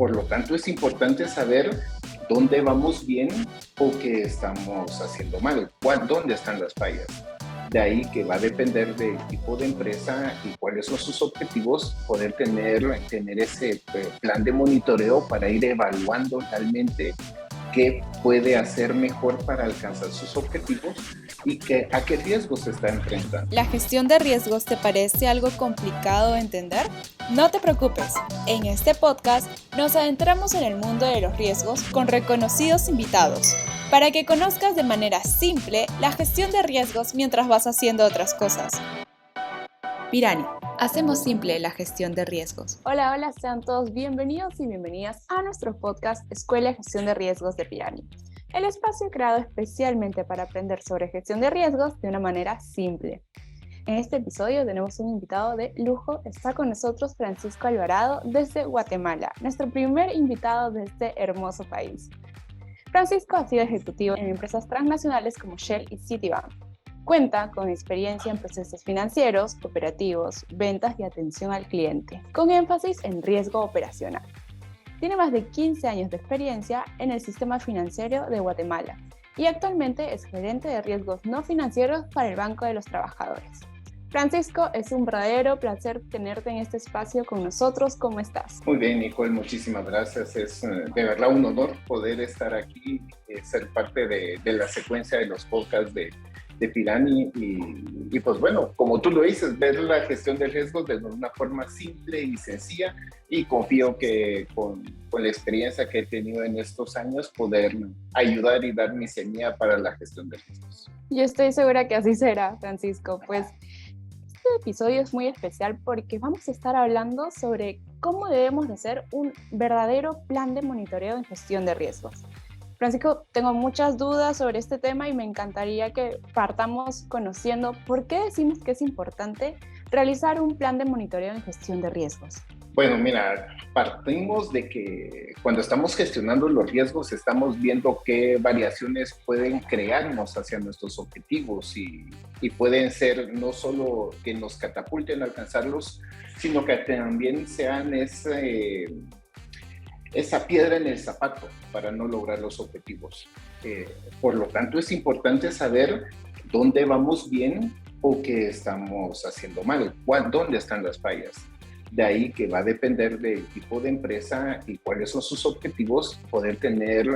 Por lo tanto, es importante saber dónde vamos bien o qué estamos haciendo mal, dónde están las fallas. De ahí que va a depender del tipo de empresa y cuáles son sus objetivos, poder tener ese plan de monitoreo para ir evaluando realmente qué puede hacer mejor para alcanzar sus objetivos y a qué riesgos se está enfrentando. ¿La gestión de riesgos te parece algo complicado de entender? No te preocupes, en este podcast nos adentramos en el mundo de los riesgos con reconocidos invitados, para que conozcas de manera simple la gestión de riesgos mientras vas haciendo otras cosas. Pirani, hacemos simple la gestión de riesgos. Hola, sean todos bienvenidos y bienvenidas a nuestro podcast Escuela de Gestión de Riesgos de Pirani, el espacio creado especialmente para aprender sobre gestión de riesgos de una manera simple. En este episodio tenemos un invitado de lujo. Está con nosotros Francisco Alvarado desde Guatemala, nuestro primer invitado de este hermoso país. Francisco ha sido ejecutivo en empresas transnacionales como Shell y Citibank. Cuenta con experiencia en procesos financieros, operativos, ventas y atención al cliente, con énfasis en riesgo operacional. Tiene más de 15 años de experiencia en el sistema financiero de Guatemala y actualmente es gerente de riesgos no financieros para el Banco de los Trabajadores. Francisco, es un verdadero placer tenerte en este espacio con nosotros. ¿Cómo estás? Muy bien, Nicole, muchísimas gracias. Es de verdad un honor poder estar aquí, ser parte de la secuencia de los podcasts de Pirani y pues bueno, como tú lo dices, ver la gestión de riesgos de una forma simple y sencilla, y confío que con la experiencia que he tenido en estos años poder ayudar y dar mi semilla para la gestión de riesgos. Yo estoy segura que así será, Francisco. Pues este episodio es muy especial porque vamos a estar hablando sobre cómo debemos de hacer un verdadero plan de monitoreo en gestión de riesgos. Francisco, tengo muchas dudas sobre este tema y me encantaría que partamos conociendo por qué decimos que es importante realizar un plan de monitoreo en gestión de riesgos. Bueno, mira, partimos de que cuando estamos gestionando los riesgos estamos viendo qué variaciones pueden crearnos hacia nuestros objetivos y pueden ser no solo que nos catapulten a alcanzarlos, sino que también sean esa piedra en el zapato para no lograr los objetivos. Por lo tanto, es importante saber dónde vamos bien o qué estamos haciendo mal, dónde están las fallas. De ahí que va a depender del tipo de empresa y cuáles son sus objetivos, poder tener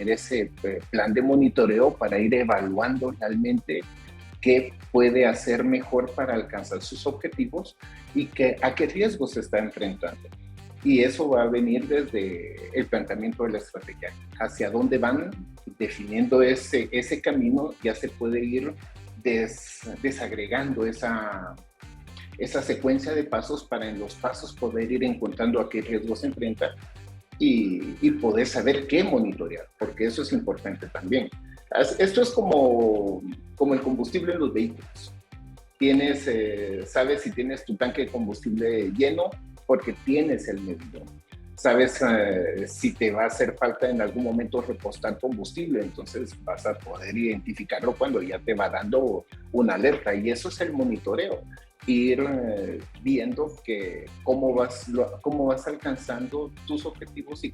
ese plan de monitoreo para ir evaluando realmente qué puede hacer mejor para alcanzar sus objetivos y a qué riesgos se está enfrentando. Y eso va a venir desde el planteamiento de la estrategia. Hacia dónde van, definiendo ese camino, ya se puede ir desagregando esa secuencia de pasos para en los pasos poder ir encontrando a qué riesgos se enfrenta y poder saber qué monitorear, porque eso es importante también. Esto es como el combustible en los vehículos. Sabes si tienes tu tanque de combustible lleno porque tienes el medidor. Sabes si te va a hacer falta en algún momento repostar combustible, entonces vas a poder identificarlo cuando ya te va dando una alerta, y eso es el monitoreo. Ir viendo cómo vas alcanzando tus objetivos y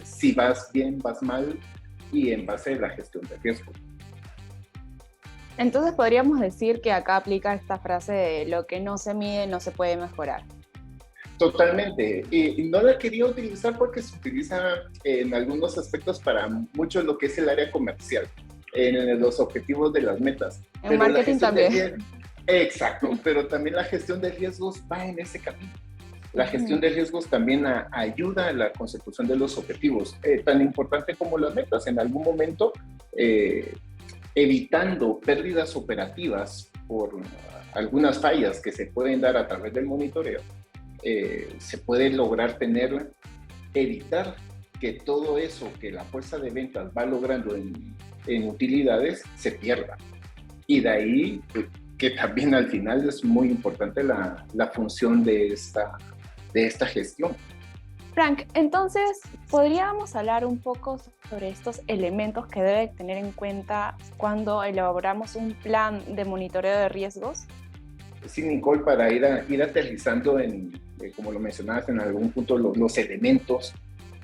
si vas bien, vas mal, y en base a la gestión de riesgo. Entonces podríamos decir que acá aplica esta frase de lo que no se mide no se puede mejorar. Totalmente, y no la quería utilizar porque se utiliza en algunos aspectos para mucho lo que es el área comercial, en los objetivos de las metas. En marketing también. Exacto, pero también la gestión de riesgos va en ese camino. La gestión de riesgos también ayuda a la consecución de los objetivos, tan importante como las metas. En algún momento, evitando pérdidas operativas por algunas fallas que se pueden dar a través del monitoreo, se puede lograr evitar que todo eso que la fuerza de ventas va logrando en utilidades se pierda. Y de ahí que también al final es muy importante la función de esta gestión. Frank, entonces, ¿podríamos hablar un poco sobre estos elementos que debe tener en cuenta cuando elaboramos un plan de monitoreo de riesgos? Sí, Nicole, para ir aterrizando en como lo mencionaste en algún punto, los elementos,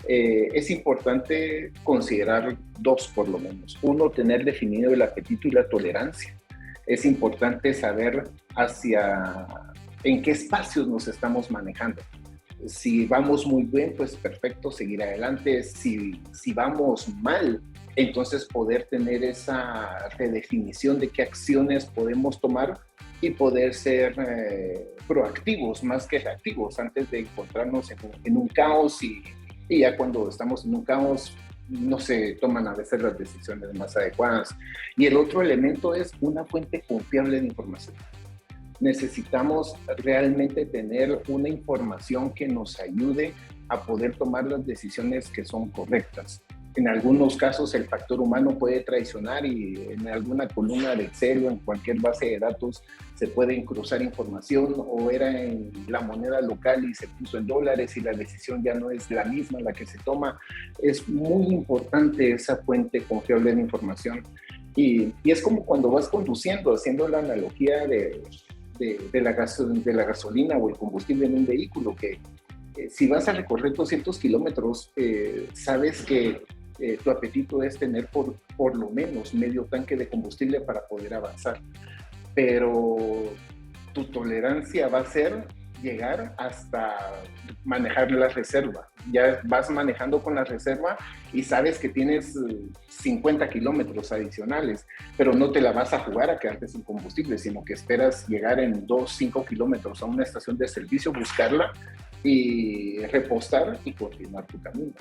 es importante considerar dos por lo menos. Uno, tener definido el apetito y la tolerancia. Es importante saber en qué espacios nos estamos manejando. Si vamos muy bien, pues perfecto, seguir adelante. Si vamos mal, entonces poder tener esa redefinición de qué acciones podemos tomar y poder ser proactivos más que reactivos antes de encontrarnos en un caos y ya cuando estamos en un caos no se toman a veces las decisiones más adecuadas. Y el otro elemento es una fuente confiable de información. Necesitamos realmente tener una información que nos ayude a poder tomar las decisiones que son correctas. En algunos casos el factor humano puede traicionar y en alguna columna de Excel o en cualquier base de datos se puede cruzar información, o era en la moneda local y se puso en dólares y la decisión ya no es la misma la que se toma. Es muy importante esa fuente confiable de información y es como cuando vas conduciendo, haciendo la analogía de la gasolina o el combustible en un vehículo, que si vas a recorrer 200 kilómetros, sabes que tu apetito es tener por lo menos medio tanque de combustible para poder avanzar. Pero tu tolerancia va a ser llegar hasta manejar la reserva. Ya vas manejando con la reserva y sabes que tienes 50 kilómetros adicionales, pero no te la vas a jugar a quedarte sin combustible, sino que esperas llegar en 5 kilómetros a una estación de servicio, buscarla y repostar y continuar tu camino.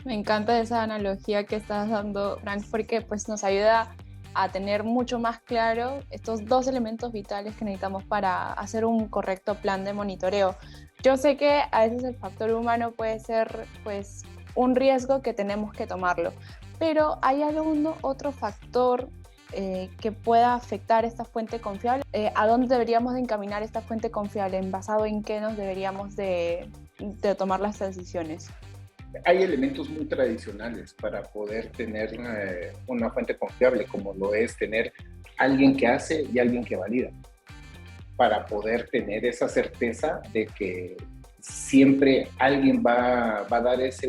Me encanta esa analogía que estás dando, Frank, porque pues nos ayuda a tener mucho más claro estos dos elementos vitales que necesitamos para hacer un correcto plan de monitoreo. Yo sé que a veces el factor humano puede ser pues un riesgo que tenemos que tomarlo, pero ¿hay algún otro factor que pueda afectar esta fuente confiable? ¿A dónde deberíamos de encaminar esta fuente confiable? ¿Basado en qué nos deberíamos de tomar las decisiones? Hay elementos muy tradicionales para poder tener una fuente confiable, como lo es tener alguien que hace y alguien que valida, para poder tener esa certeza de que siempre alguien va a dar esa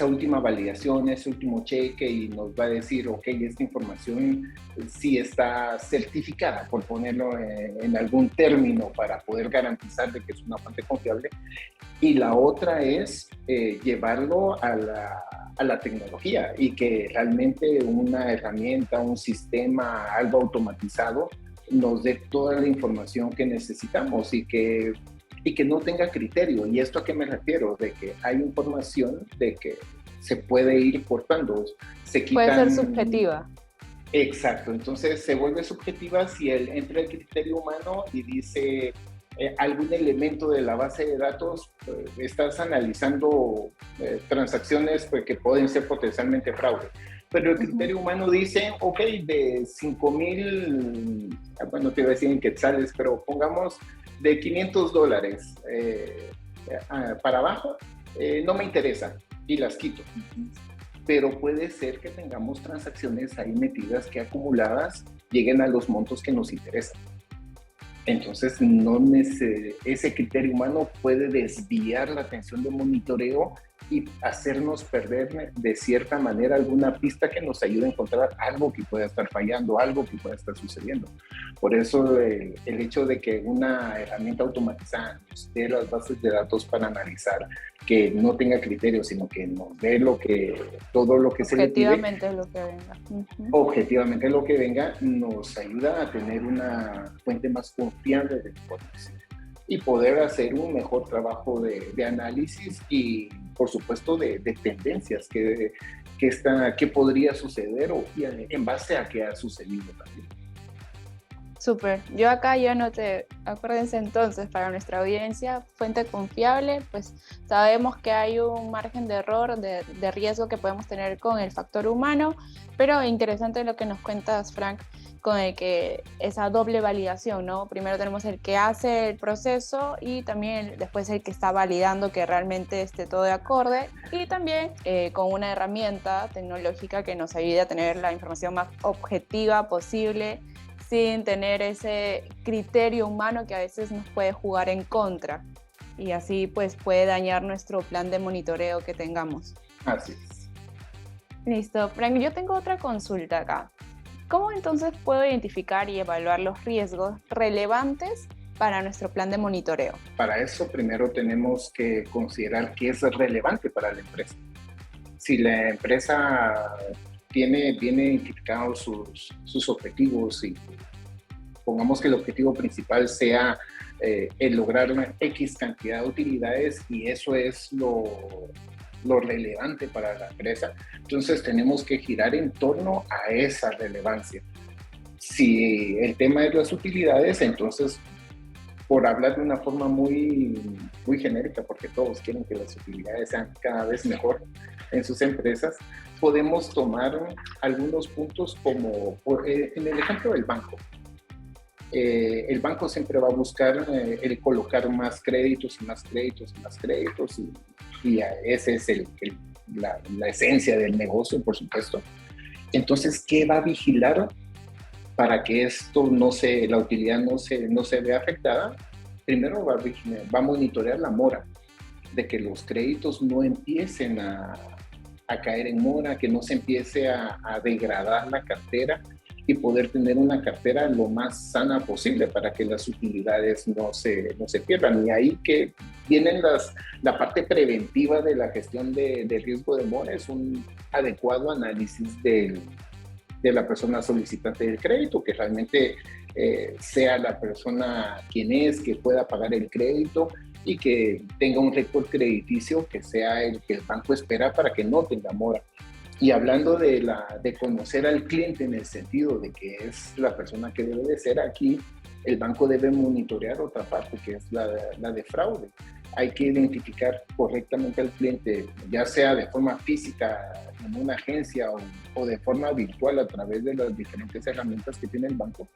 última validación, ese último cheque y nos va a decir, ok, esta información sí está certificada, por ponerlo en algún término, para poder garantizar de que es una fuente confiable. Y la otra es llevarlo a la tecnología y que realmente una herramienta, un sistema, algo automatizado nos dé toda la información que necesitamos y que no tenga criterio. ¿Y esto a qué me refiero? De que hay información de que se puede ir cortando. Puede ser subjetiva. Exacto. Entonces se vuelve subjetiva si entra el criterio humano y dice algún elemento de la base de datos, estás analizando transacciones que pueden ser potencialmente fraude. Pero el criterio humano dice, ok, de 5,000, bueno, te iba a decir en quetzales, pero pongamos de $500 para abajo, no me interesa y las quito. Pero puede ser que tengamos transacciones ahí metidas que acumuladas lleguen a los montos que nos interesan. Entonces, ese criterio humano puede desviar la atención de monitoreo y hacernos perder de cierta manera alguna pista que nos ayude a encontrar algo que pueda estar fallando, algo que pueda estar sucediendo. Por eso el hecho de que una herramienta automatizada nos dé las bases de datos para analizar, que no tenga criterio, sino que nos dé todo lo que se le pide. Objetivamente lo que venga. Objetivamente lo que venga, nos ayuda a tener una fuente más confiable de información y poder hacer un mejor trabajo de análisis y, por supuesto, de tendencias que podría suceder o en base a qué ha sucedido también. Súper. Yo acá ya anoté, acuérdense entonces, para nuestra audiencia, fuente confiable, pues sabemos que hay un margen de error, de riesgo que podemos tener con el factor humano, pero interesante lo que nos cuentas, Frank, con el que esa doble validación, ¿no? Primero tenemos el que hace el proceso y también después el que está validando que realmente esté todo de acorde, y también con una herramienta tecnológica que nos ayude a tener la información más objetiva posible, sin tener ese criterio humano que a veces nos puede jugar en contra y así pues puede dañar nuestro plan de monitoreo que tengamos. Así es. Listo, Frank, yo tengo otra consulta acá. ¿Cómo entonces puedo identificar y evaluar los riesgos relevantes para nuestro plan de monitoreo? Para eso primero tenemos que considerar qué es relevante para la empresa. Si la empresa tiene bien identificados sus objetivos y pongamos que el objetivo principal sea el lograr una X cantidad de utilidades y eso es lo relevante para la empresa, entonces tenemos que girar en torno a esa relevancia. Si el tema es las utilidades, entonces, por hablar de una forma muy genérica, porque todos quieren que las utilidades sean cada vez mejor en sus empresas, podemos tomar algunos puntos como en el ejemplo del banco. El banco siempre va a buscar el colocar más créditos y más créditos y más créditos y ese es la esencia del negocio, por supuesto. Entonces, ¿qué va a vigilar para que esto la utilidad no se vea afectada? Primero va a monitorear la mora, de que los créditos no empiecen a caer en mora, que no se empiece a degradar la cartera y poder tener una cartera lo más sana posible para que las utilidades no se pierdan. Y ahí que vienen la parte preventiva de la gestión de riesgo de mora, es un adecuado análisis de la persona solicitante del crédito, que realmente sea la persona quien es, que pueda pagar el crédito y que tenga un récord crediticio que sea el que el banco espera para que no tenga mora. Y hablando de conocer al cliente en el sentido de que es la persona que debe de ser aquí, el banco debe monitorear otra parte, que es la de fraude. Hay que identificar correctamente al cliente, ya sea de forma física en una agencia o de forma virtual a través de las diferentes herramientas que tiene el banco,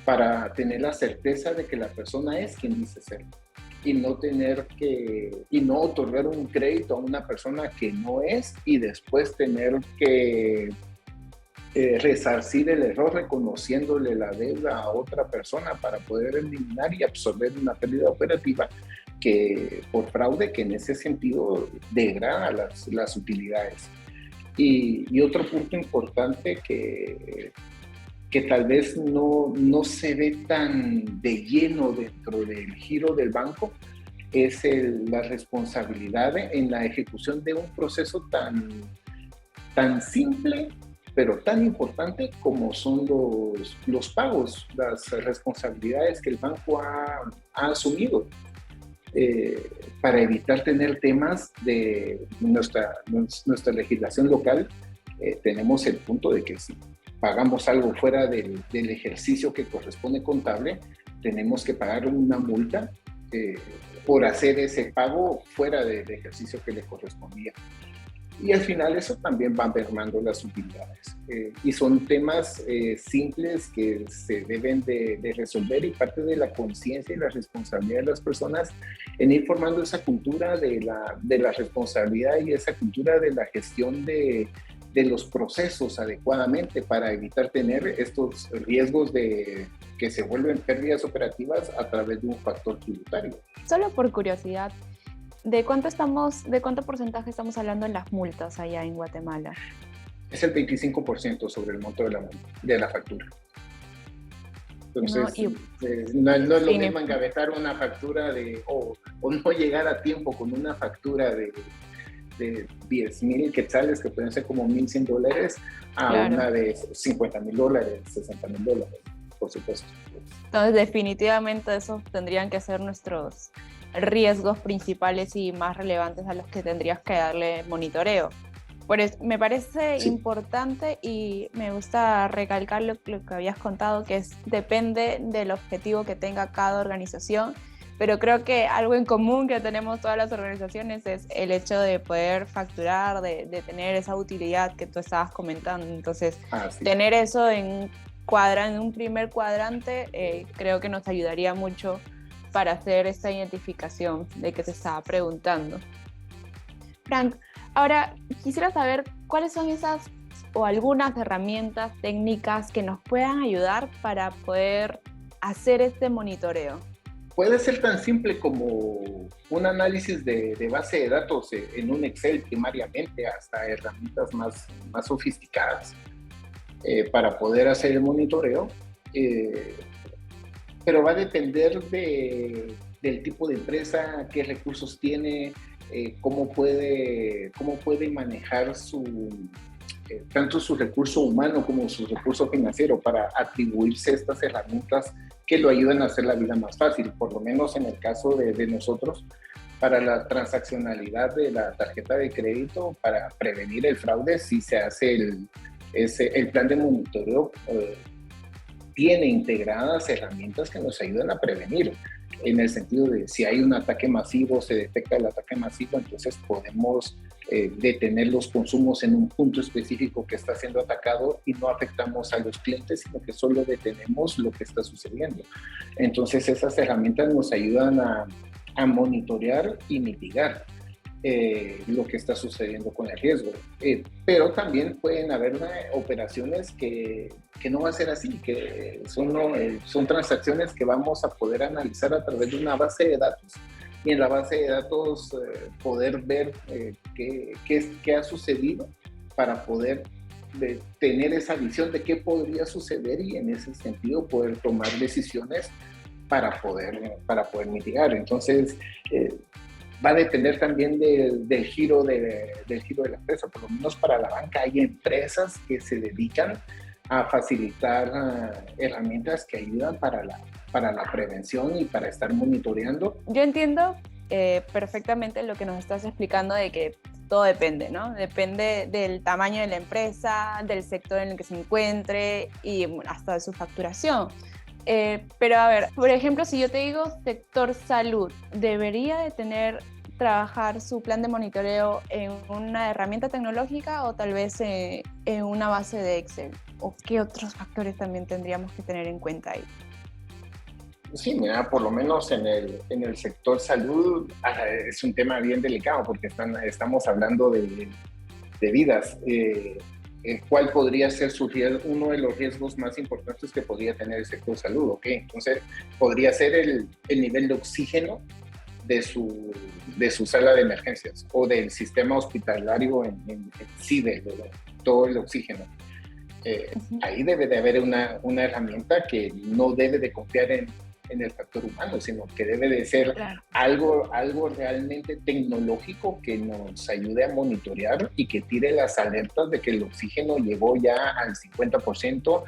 para tener la certeza de que la persona es quien dice ser. Y no otorgar un crédito a una persona que no es y después tener que resarcir el error reconociéndole la deuda a otra persona para poder eliminar y absorber una pérdida operativa que por fraude, que en ese sentido degrada las utilidades. Y otro punto importante que tal vez no se ve tan de lleno dentro del giro del banco, es la responsabilidad en la ejecución de un proceso tan simple, pero tan importante como son los pagos, las responsabilidades que el banco ha asumido para evitar tener temas de nuestra legislación local. Tenemos el punto de que si pagamos algo fuera del ejercicio que corresponde contable, tenemos que pagar una multa por hacer ese pago fuera del ejercicio que le correspondía. Y al final eso también va mermando las utilidades. Y son temas simples que se deben de resolver, y parte de la conciencia y la responsabilidad de las personas en ir formando esa cultura de la responsabilidad y esa cultura de la gestión de los procesos adecuadamente para evitar tener estos riesgos que se vuelven pérdidas operativas a través de un factor tributario. Solo por curiosidad, ¿de cuánto porcentaje estamos hablando en las multas allá en Guatemala? Es el 25% sobre el monto de la factura. Entonces, no es lo mismo engavetar una factura o no llegar a tiempo con una factura de 10,000 quetzales, que pueden ser como $1,100, a claro, una de $50,000, $60,000, por supuesto. Entonces, definitivamente esos tendrían que ser nuestros riesgos principales y más relevantes a los que tendrías que darle monitoreo. Por eso, me parece importante y me gusta recalcar lo que habías contado, que depende del objetivo que tenga cada organización. Pero creo que algo en común que tenemos todas las organizaciones es el hecho de poder facturar, de tener esa utilidad que tú estabas comentando. Entonces, tener eso en un primer cuadrante creo que nos ayudaría mucho para hacer esta identificación de que te estaba preguntando. Frank, ahora quisiera saber cuáles son esas o algunas herramientas técnicas que nos puedan ayudar para poder hacer este monitoreo? Puede ser tan simple como un análisis de base de datos en un Excel primariamente, hasta herramientas más sofisticadas para poder hacer el monitoreo. Pero va a depender del tipo de empresa, qué recursos tiene, cómo puede manejar tanto su recurso humano como su recurso financiero para atribuirse estas herramientas que lo ayudan a hacer la vida más fácil. Por lo menos en el caso de nosotros, para la transaccionalidad de la tarjeta de crédito, para prevenir el fraude, sí se hace el plan de monitoreo. Tiene integradas herramientas que nos ayudan a prevenir, en el sentido de si hay un ataque masivo, se detecta el ataque masivo, entonces podemos detener los consumos en un punto específico que está siendo atacado y no afectamos a los clientes, sino que solo detenemos lo que está sucediendo. Entonces esas herramientas nos ayudan a monitorear y mitigar lo que está sucediendo con el riesgo. Pero también pueden haber operaciones que no va a ser así, que son transacciones que vamos a poder analizar a través de una base de datos, y en la base de datos poder ver qué ha sucedido para poder tener esa visión de qué podría suceder y en ese sentido poder tomar decisiones para poder mitigar. Entonces, va a depender también del giro de la empresa. Por lo menos para la banca hay empresas que se dedican a facilitar herramientas que ayudan para la prevención y para estar monitoreando. Yo entiendo perfectamente lo que nos estás explicando de que todo depende, ¿no? Depende del tamaño de la empresa, del sector en el que se encuentre y hasta de su facturación. Pero a ver, por ejemplo, si yo te digo sector salud, ¿debería de trabajar su plan de monitoreo en una herramienta tecnológica o tal vez en una base de Excel? ¿O qué otros factores también tendríamos que tener en cuenta ahí? Sí, mira, por lo menos en el sector salud es un tema bien delicado porque estamos hablando de vidas. ¿Cuál podría ser uno de los riesgos más importantes que podría tener el sector salud? ¿Okay? Entonces, podría ser el nivel de oxígeno de su sala de emergencias o del sistema hospitalario en sí, de todo el oxígeno. Ahí debe de haber una herramienta que no debe de confiar en el factor humano, sino que debe de ser algo realmente tecnológico que nos ayude a monitorear y que tire las alertas de que el oxígeno llegó ya al 50%,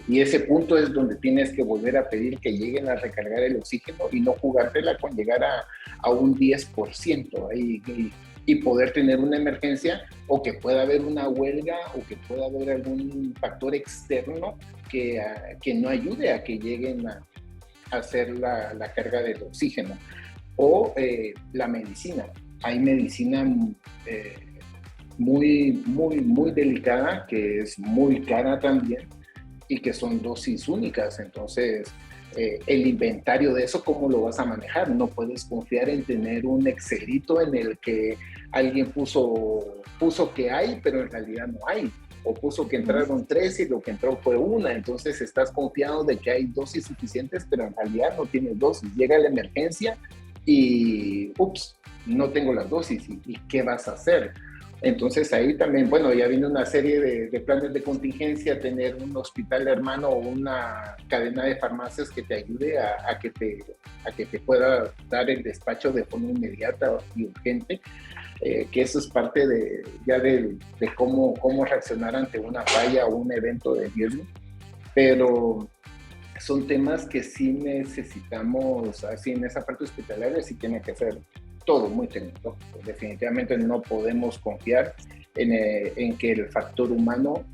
y ese punto es donde tienes que volver a pedir que lleguen a recargar el oxígeno y no jugártela con llegar a un 10% y poder tener una emergencia, o que pueda haber una huelga, o que pueda haber algún factor externo que no ayude a que lleguen a hacer la carga del oxígeno. O la medicina. Hay medicina muy, muy, muy delicada, que es muy cara también, y que son dosis únicas. Entonces, el inventario de eso, ¿cómo lo vas a manejar? No puedes confiar en tener un Excelito en el que alguien puso que hay, pero en realidad no hay. O puso que entraron 3 y lo que entró fue 1. Entonces estás confiado de que hay dosis suficientes, pero en realidad no tienes dosis. Llega la emergencia y, no tengo las dosis. ¿Y qué vas a hacer? Entonces ahí también, bueno, ya viene una serie de planes de contingencia, tener un hospital hermano o una cadena de farmacias que te ayude a que te pueda dar el despacho de forma inmediata y urgente, que eso es parte de cómo reaccionar ante una falla o un evento de riesgo. Pero son temas que sí necesitamos, así en esa parte hospitalaria sí tiene que ser todo muy técnico. Definitivamente no podemos confiar en que el factor humano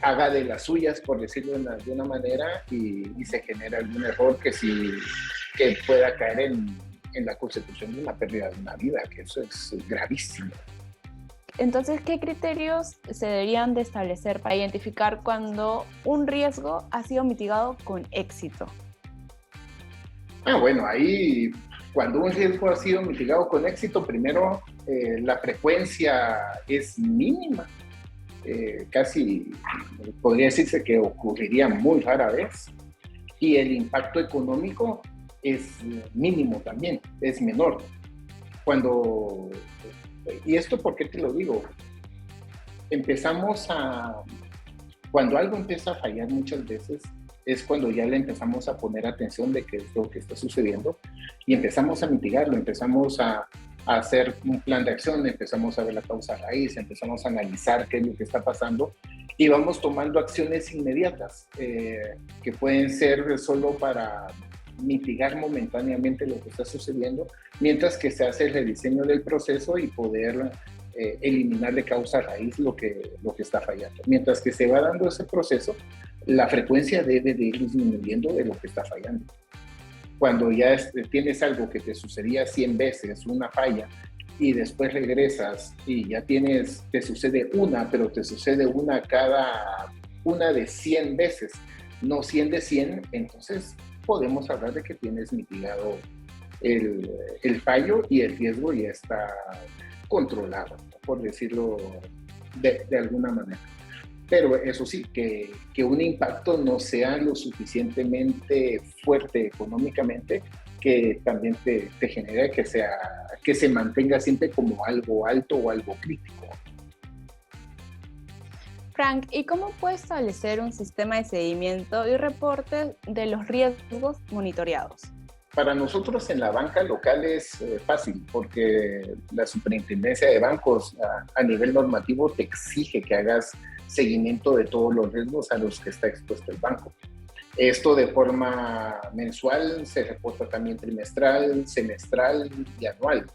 haga de las suyas, por decirlo de una manera, y se genere algún error que pueda caer en la consecución de una pérdida de una vida, que eso es gravísimo. Entonces, ¿qué criterios se deberían de establecer para identificar cuando un riesgo ha sido mitigado con éxito? Bueno, ahí cuando un riesgo ha sido mitigado con éxito, primero la frecuencia es mínima. casi podría decirse que ocurriría muy rara vez, y el impacto económico es mínimo también, es menor. Y esto, ¿por qué te lo digo? Cuando algo empieza a fallar muchas veces, es cuando ya le empezamos a poner atención de qué es lo que está sucediendo y empezamos a mitigarlo, empezamos a hacer un plan de acción, empezamos a ver la causa raíz, empezamos a analizar qué es lo que está pasando y vamos tomando acciones inmediatas que pueden ser solo para mitigar momentáneamente lo que está sucediendo, mientras que se hace el rediseño del proceso y poder eliminar de causa raíz lo que está fallando. Mientras que se va dando ese proceso, la frecuencia debe de ir disminuyendo de lo que está fallando. Cuando ya tienes algo que te sucedía 100 veces, una falla, y después regresas y ya te sucede una, pero te sucede una de 100 veces, no 100 de 100, entonces podemos hablar de que tienes mitigado el fallo y el riesgo ya está controlado, por decirlo de alguna manera. Pero eso sí, que un impacto no sea lo suficientemente fuerte económicamente, que también te genere que se mantenga siempre como algo alto o algo crítico. Frank, ¿y cómo puede establecer un sistema de seguimiento y reporte de los riesgos monitoreados? Para nosotros en la banca local es fácil, porque la Superintendencia de Bancos a nivel normativo te exige que hagas seguimiento de todos los riesgos a los que está expuesto el banco. Esto de forma mensual, se reporta también trimestral, semestral y anual.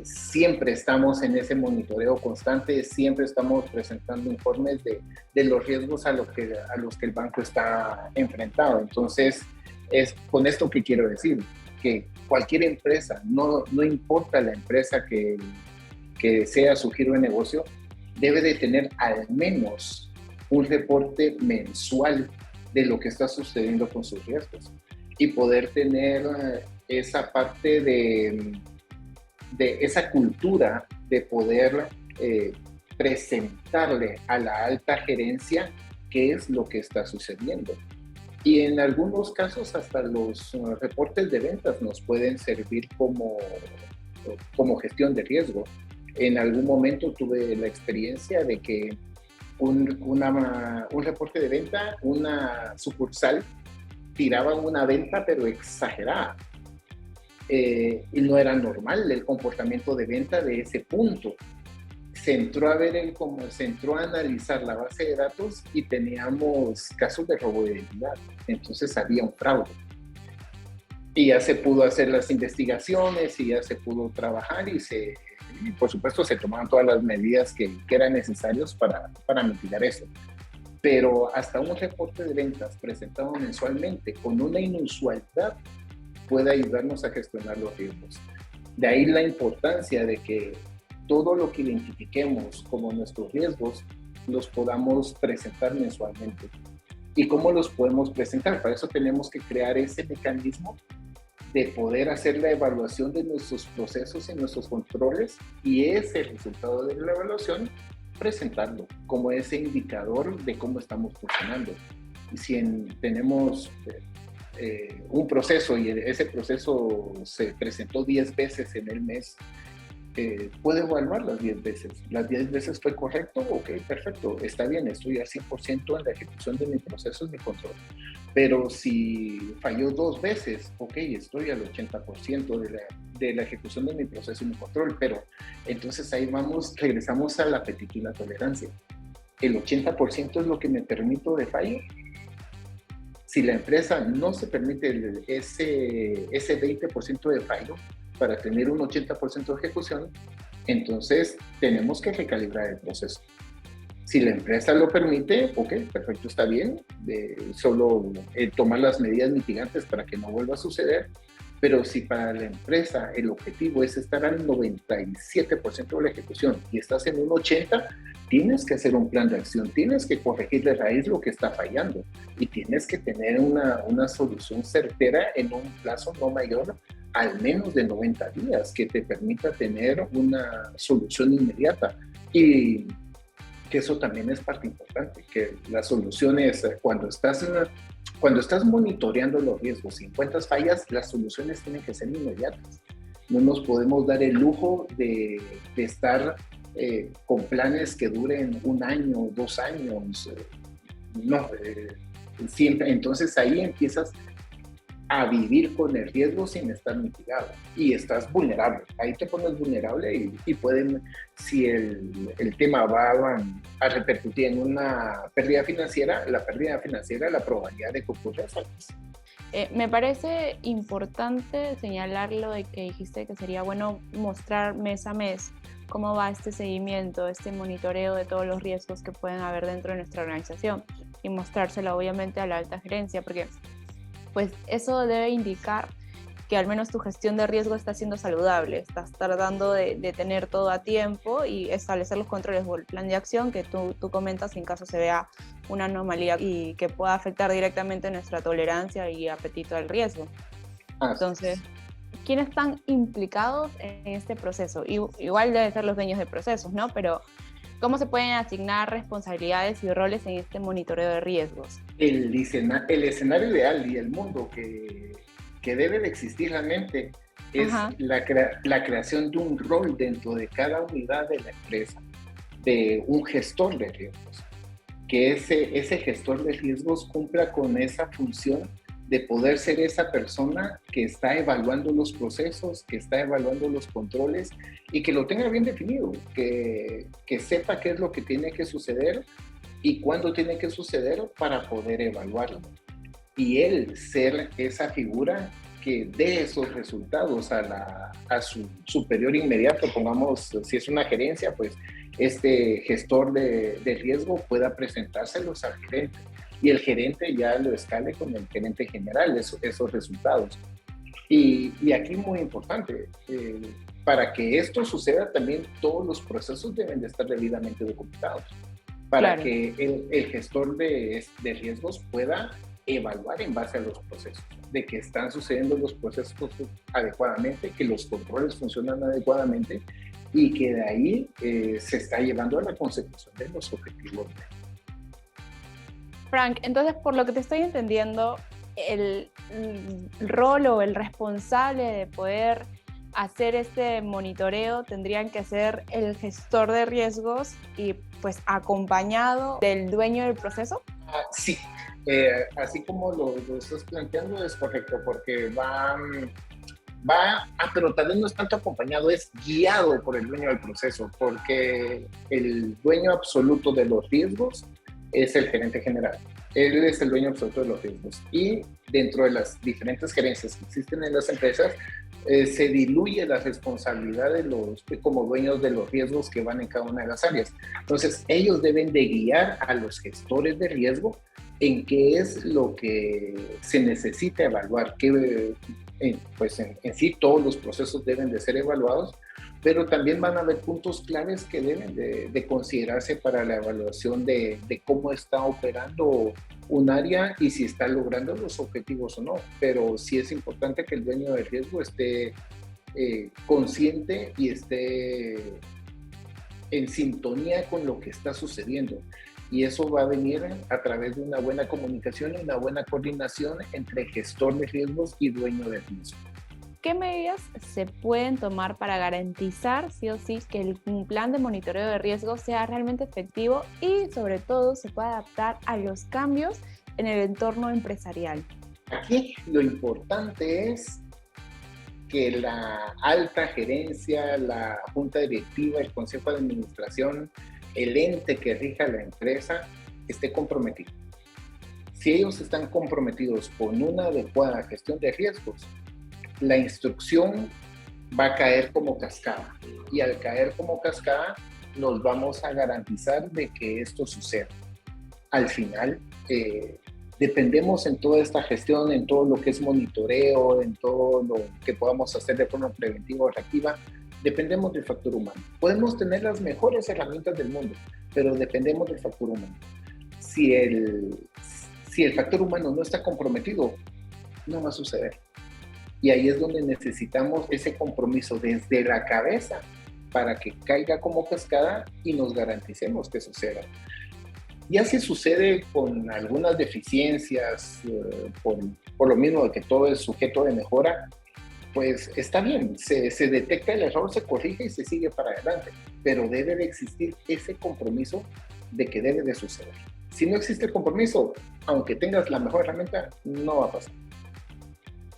Siempre estamos en ese monitoreo constante, siempre estamos presentando informes de los riesgos a los que el banco está enfrentado. Entonces, es con esto que quiero decir, que cualquier empresa, no importa la empresa que sea su giro de negocio, debe de tener al menos un reporte mensual de lo que está sucediendo con sus riesgos y poder tener esa parte de esa cultura de poder presentarle a la alta gerencia qué es lo que está sucediendo. Y en algunos casos hasta los reportes de ventas nos pueden servir como gestión de riesgo. En algún momento tuve la experiencia de que un reporte de venta, una sucursal, tiraba una venta pero exagerada. Y no era normal el comportamiento de venta de ese punto. Se entró a analizar la base de datos y teníamos casos de robo de identidad. Entonces había un fraude. Y ya se pudo hacer las investigaciones y ya se pudo trabajar y por supuesto se tomaron todas las medidas que eran necesarias para mitigar eso. Pero hasta un reporte de ventas presentado mensualmente con una inusualidad puede ayudarnos a gestionar los riesgos. De ahí la importancia de que todo lo que identifiquemos como nuestros riesgos los podamos presentar mensualmente. ¿Y cómo los podemos presentar? Para eso tenemos que crear ese mecanismo de poder hacer la evaluación de nuestros procesos y nuestros controles y ese resultado de la evaluación presentarlo como ese indicador de cómo estamos funcionando. Y si tenemos un proceso y ese proceso se presentó 10 veces en el mes, puedo evaluar las 10 veces. ¿Las 10 veces fue correcto? Ok, perfecto, está bien, estoy al 100% en la ejecución de mi proceso y mi control. Pero si falló 2 veces, ok, estoy al 80% de la ejecución de mi proceso y mi control, pero entonces ahí regresamos a la apetito y la tolerancia. El 80% es lo que me permito de fallo. Si la empresa no se permite ese 20% de fallo para tener un 80% de ejecución, entonces tenemos que recalibrar el proceso. Si la empresa lo permite, ok, perfecto, está bien, solo tomar las medidas mitigantes para que no vuelva a suceder, pero si para la empresa el objetivo es estar al 97% de la ejecución y estás en un 80%, tienes que hacer un plan de acción, tienes que corregir de raíz lo que está fallando y tienes que tener una solución certera en un plazo no mayor al menos de 90 días que te permita tener una solución inmediata. Y que eso también es parte importante, que las soluciones, cuando estás monitoreando los riesgos y encuentras fallas, las soluciones tienen que ser inmediatas. No nos podemos dar el lujo de estar con planes que duren 1 año, 2 años. No, siempre. Entonces ahí empiezas a vivir con el riesgo sin estar mitigado y estás vulnerable. Ahí te pones vulnerable y pueden, si el tema va a repercutir en una pérdida financiera, la probabilidad de que ocurra es altísima. Me parece importante señalarlo de que dijiste que sería bueno mostrar mes a mes cómo va este seguimiento, este monitoreo de todos los riesgos que pueden haber dentro de nuestra organización y mostrárselo obviamente a la alta gerencia, porque pues eso debe indicar que al menos tu gestión de riesgo está siendo saludable, estás tratando de tener todo a tiempo y establecer los controles o el plan de acción que tú comentas en caso se vea una anomalía y que pueda afectar directamente nuestra tolerancia y apetito al riesgo. Entonces, ¿quiénes están implicados en este proceso? Igual deben ser los dueños de procesos, ¿no? Pero ¿cómo se pueden asignar responsabilidades y roles en este monitoreo de riesgos? El escenario ideal y el mundo que debe de existir realmente es la creación de un rol dentro de cada unidad de la empresa, de un gestor de riesgos, que ese gestor de riesgos cumpla con esa función de poder ser esa persona que está evaluando los procesos, que está evaluando los controles y que lo tenga bien definido, que sepa qué es lo que tiene que suceder y cuándo tiene que suceder para poder evaluarlo. Y él ser esa figura que dé esos resultados a su superior inmediato, pongamos, si es una gerencia, pues este gestor de riesgo pueda presentárselos al gerente y el gerente ya lo escale con el gerente general, esos resultados. Y aquí muy importante, para que esto suceda también todos los procesos deben de estar debidamente documentados, para que el gestor de riesgos pueda evaluar en base a los procesos, de que están sucediendo los procesos adecuadamente, que los controles funcionan adecuadamente y que de ahí se está llevando a la consecución de los objetivos. Frank, entonces por lo que te estoy entendiendo, el rol o el responsable de poder hacer este monitoreo tendrían que ser el gestor de riesgos y pues acompañado del dueño del proceso. Sí, así como lo estás planteando es correcto, porque pero tal vez no es tanto acompañado, es guiado por el dueño del proceso, porque el dueño absoluto de los riesgos es el gerente general. Él es el dueño absoluto de los riesgos y dentro de las diferentes gerencias que existen en las empresas se diluye la responsabilidad de los como dueños de los riesgos que van en cada una de las áreas. Entonces ellos deben de guiar a los gestores de riesgo en qué es lo que se necesita evaluar, pues en sí todos los procesos deben de ser evaluados, pero también van a haber puntos claves que deben de considerarse para la evaluación de cómo está operando un área y si está logrando los objetivos o no. Pero sí es importante que el dueño del riesgo esté consciente y esté en sintonía con lo que está sucediendo. Y eso va a venir a través de una buena comunicación y una buena coordinación entre gestor de riesgos y dueño de riesgo. ¿Qué medidas se pueden tomar para garantizar, sí o sí, que el plan de monitoreo de riesgos sea realmente efectivo y, sobre todo, se pueda adaptar a los cambios en el entorno empresarial? Aquí lo importante es que la alta gerencia, la junta directiva, el consejo de administración, el ente que rija la empresa, esté comprometido. Si ellos están comprometidos con una adecuada gestión de riesgos, la instrucción va a caer como cascada y al caer como cascada nos vamos a garantizar de que esto suceda. Al final, dependemos en toda esta gestión, en todo lo que es monitoreo, en todo lo que podamos hacer de forma preventiva o reactiva, dependemos del factor humano. Podemos tener las mejores herramientas del mundo, pero dependemos del factor humano. Si el factor humano no está comprometido, no va a suceder. Y ahí es donde necesitamos ese compromiso desde la cabeza para que caiga como cascada y nos garanticemos que suceda. Y así sucede con algunas deficiencias, por lo mismo de que todo es sujeto de mejora, pues está bien, se detecta el error, se corrige y se sigue para adelante, pero debe de existir ese compromiso de que debe de suceder. Si no existe el compromiso, aunque tengas la mejor herramienta, no va a pasar.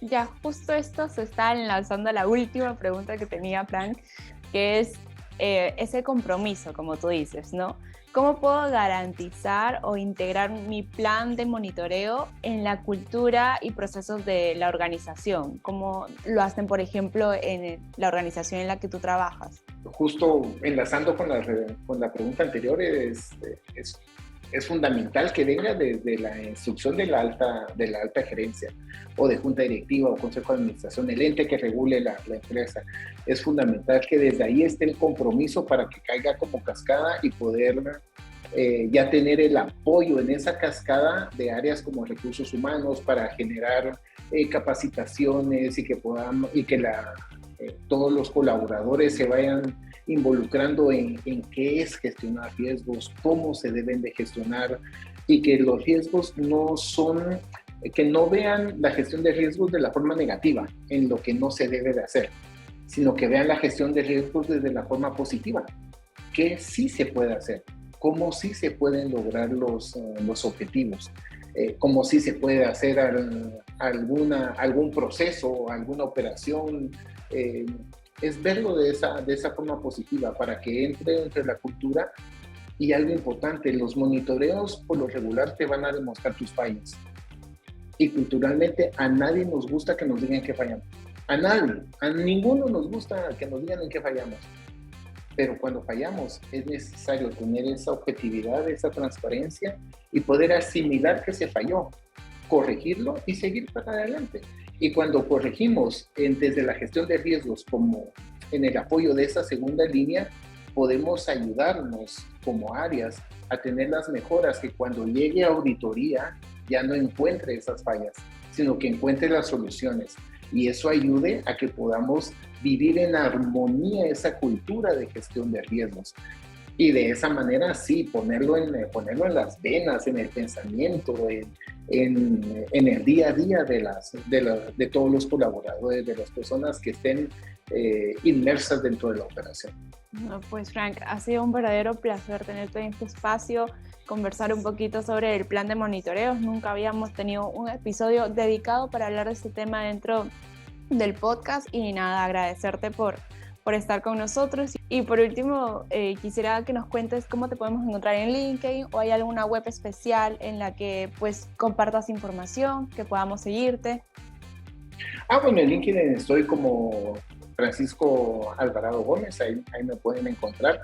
Ya, justo esto se está enlazando a la última pregunta que tenía Frank, que es ese compromiso, como tú dices, ¿no? ¿Cómo puedo garantizar o integrar mi plan de monitoreo en la cultura y procesos de la organización? ¿Cómo lo hacen, por ejemplo, en la organización en la que tú trabajas? Justo enlazando con la pregunta anterior, es fundamental que venga desde la instrucción de la alta gerencia o de junta directiva o consejo de administración, el ente que regule la empresa. Es fundamental que desde ahí esté el compromiso para que caiga como cascada y poder ya tener el apoyo en esa cascada de áreas como recursos humanos para generar capacitaciones y que todos los colaboradores se vayan involucrando en qué es gestionar riesgos, cómo se deben de gestionar y que los riesgos que no vean la gestión de riesgos de la forma negativa, en lo que no se debe de hacer, sino que vean la gestión de riesgos desde la forma positiva, que sí se puede hacer, cómo sí se pueden lograr los objetivos, cómo sí se puede hacer algún proceso, alguna operación, es verlo de esa forma positiva para que entre la cultura. Y algo importante, los monitoreos por lo regular te van a demostrar tus fallas. Y culturalmente a nadie nos gusta que nos digan que fallamos. A ninguno nos gusta que nos digan en qué fallamos. Pero cuando fallamos es necesario tener esa objetividad, esa transparencia y poder asimilar que se falló, corregirlo y seguir para adelante. Y cuando corregimos desde la gestión de riesgos como en el apoyo de esa segunda línea, podemos ayudarnos como áreas a tener las mejoras que cuando llegue a auditoría ya no encuentre esas fallas, sino que encuentre las soluciones. Y eso ayude a que podamos vivir en armonía esa cultura de gestión de riesgos. Y de esa manera, sí, ponerlo en las venas, en el pensamiento, en el día a día de todos los colaboradores, de las personas que estén inmersas dentro de la operación. No, pues Frank, ha sido un verdadero placer tenerte en este espacio, conversar un poquito sobre el plan de monitoreos. Nunca habíamos tenido un episodio dedicado para hablar de este tema dentro del podcast y nada, agradecerte por estar con nosotros. Y por último, quisiera que nos cuentes cómo te podemos encontrar en LinkedIn o hay alguna web especial en la que pues compartas información, que podamos seguirte. Bueno, en LinkedIn estoy como Francisco Alvarado Gómez, ahí me pueden encontrar.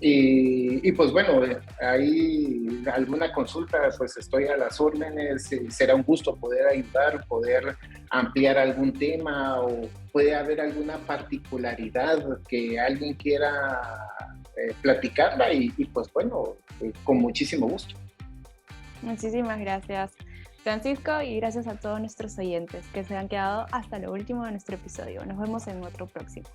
Y pues bueno, hay alguna consulta, pues estoy a las órdenes, será un gusto poder ayudar, poder ampliar algún tema o puede haber alguna particularidad que alguien quiera platicarla y pues bueno, con muchísimo gusto. Muchísimas gracias, Francisco, y gracias a todos nuestros oyentes que se han quedado hasta lo último de nuestro episodio. Nos vemos en otro próximo.